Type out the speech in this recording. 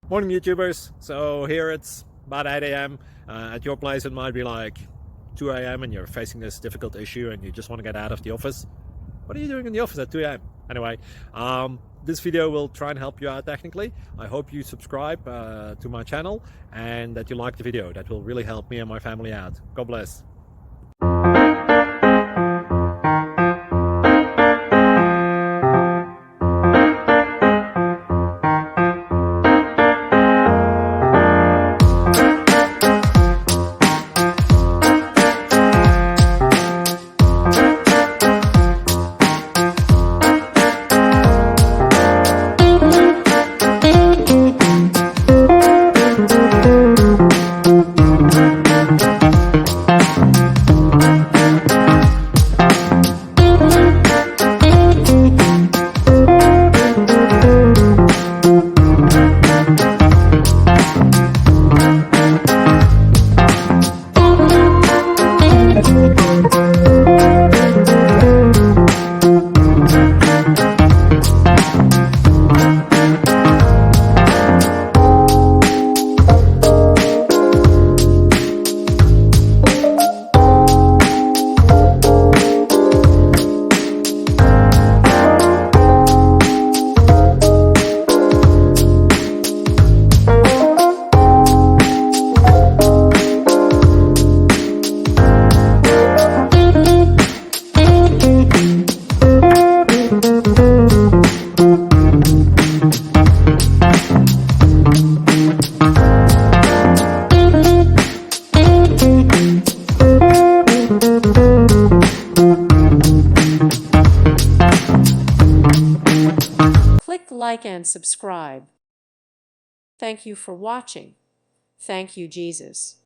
Morning YouTubers. So here it's about 8 a.m. At your place it might be like 2 a.m. and you're facing this difficult issue and you just want to get out of the office. What are you doing in the office at 2 a.m.? Anyway, this video will try and help you out technically. I hope you subscribe to my channel and that you like the video. That will really help me and my family out. God bless. Click like and subscribe. Thank you for watching. Thank you, Jesus.